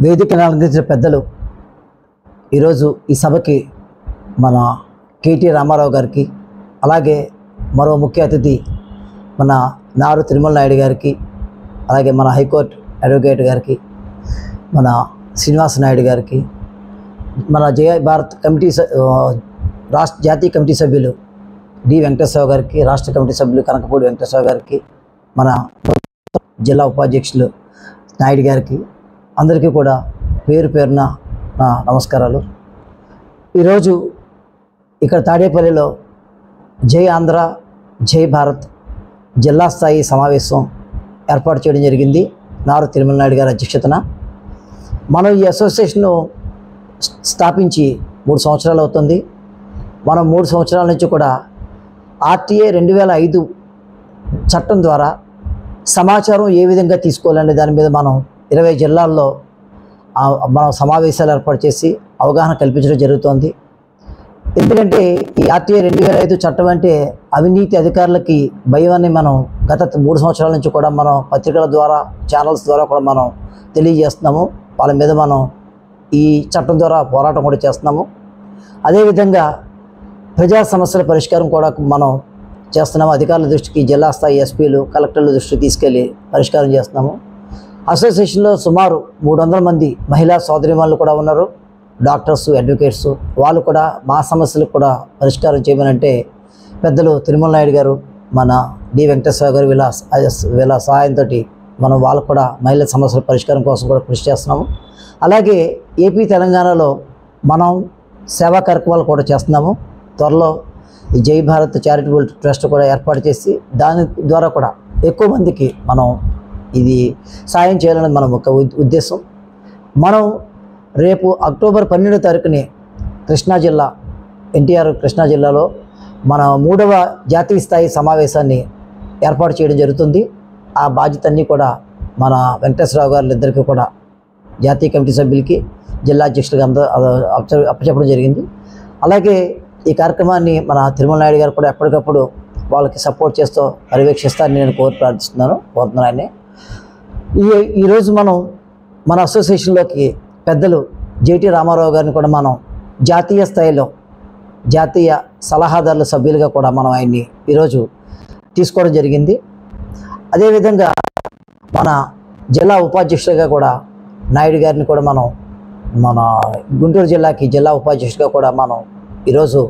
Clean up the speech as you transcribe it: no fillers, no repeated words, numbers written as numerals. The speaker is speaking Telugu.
వేదికను అలంకరించిన పెద్దలు, ఈరోజు ఈ సభకి మన కేటీ రామారావు గారికి, అలాగే మరో ముఖ్య అతిథి మన నారు తిరుమల నాయుడు గారికి, అలాగే మన హైకోర్టు అడ్వకేట్ గారికి, మన శ్రీనివాస నాయుడు గారికి, మన జయ భారత్ కమిటీ రాష్ట్ర జాతీయ కమిటీ సభ్యులు డి వెంకటేశ్వర గారికి, రాష్ట్ర కమిటీ సభ్యులు కనకపూడి వెంకటేశ్వర గారికి, మన జిల్లా ఉపాధ్యక్షులు నాయుడు గారికి, అందరికీ కూడా పేరు పేరున నా నమస్కారాలు. ఈరోజు ఇక్కడ తాడేపల్లిలో జై ఆంధ్ర జై భారత్ జిల్లా స్థాయి సమావేశం ఏర్పాటు చేయడం జరిగింది నారు తిరుమల నాయుడు గారి అధ్యక్షతన. మనం ఈ అసోసియేషన్ను స్థాపించి 3 సంవత్సరాలు అవుతుంది. మనం 3 సంవత్సరాల నుంచి కూడా RTA 2005 చట్టం ద్వారా సమాచారం ఏ విధంగా తీసుకోవాలనే దాని మీద మనం 20 జిల్లాల్లో మనం సమావేశాలు ఏర్పాటు చేసి అవగాహన కల్పించడం జరుగుతోంది. ఎందుకంటే ఈ RTA 2005 చట్టం అంటే అవినీతి అధికారులకి భయం అని మనం గత 3 సంవత్సరాల నుంచి కూడా మనం పత్రికల ద్వారా, ఛానల్స్ ద్వారా కూడా మనం తెలియజేస్తున్నాము. వాళ్ళ మీద మనం ఈ చట్టం ద్వారా పోరాటం కూడా చేస్తున్నాము. అదేవిధంగా ప్రజా సమస్యల పరిష్కారం కూడా మనం చేస్తున్నాము. అధికారుల దృష్టికి జిల్లా స్థాయి ఎస్పీలు, కలెక్టర్ల దృష్టికి తీసుకెళ్ళి పరిష్కారం చేస్తున్నాము. అసోసియేషన్లో సుమారు 300 మంది మహిళా సోదరిమణులు కూడా ఉన్నారు, డాక్టర్స్, అడ్వకేట్స్. వాళ్ళు కూడా మా సమస్యలకు కూడా పరిష్కారం చేయమనంటే పెద్దలు తిరుమల నాయుడు గారు, మన డి వెంకటేశ్వర గారు వీళ్ళ సహాయంతో మనం వాళ్ళకు కూడా మహిళా సమస్యల పరిష్కారం కోసం కూడా కృషి చేస్తున్నాము. అలాగే ఏపీ తెలంగాణలో మనం సేవా కార్యక్రమాలు కూడా చేస్తున్నాము. త్వరలో ఈ జై భారత్ చారిటబుల్ ట్రస్ట్ కూడా ఏర్పాటు చేసి దాని ద్వారా కూడా ఎక్కువ మందికి మనం ఇది సాయం చేయాలనేది మనం ఒక ఉద్దేశం. మనం రేపు అక్టోబర్ 12వ తారీఖుని కృష్ణా జిల్లా, ఎన్టీఆర్ కృష్ణా జిల్లాలో మన 3వ జాతీయ స్థాయి సమావేశాన్ని ఏర్పాటు చేయడం జరుగుతుంది. ఆ బాధ్యత అన్నీ కూడా మన వెంకటేశ్వరరావు గారు ఇద్దరికి కూడా జాతీయ కమిటీ సభ్యులకి, జిల్లా అధ్యక్షులుగా అప్పచెప్పడం జరిగింది. అలాగే ఈ కార్యక్రమాన్ని మన తిరుమల నాయుడు గారు కూడా ఎప్పటికప్పుడు వాళ్ళకి సపోర్ట్ చేస్తూ పర్యవేక్షిస్తారని నేను కోరుతున్నాను ఆయన్ని. ఈరోజు మనం మన అసోసియేషన్లోకి పెద్దలు జేటీ రామారావు గారిని కూడా మనం జాతీయ స్థాయిలో జాతీయ సలహాదారుల సభ్యులుగా కూడా మనం ఆయన్ని ఈరోజు తీసుకోవడం జరిగింది. అదేవిధంగా మన జిల్లా ఉపాధ్యక్షులుగా కూడా నాయుడు గారిని కూడా మనం మన గుంటూరు జిల్లాకి జిల్లా ఉపాధ్యక్షుడిగా కూడా మనం ఈరోజు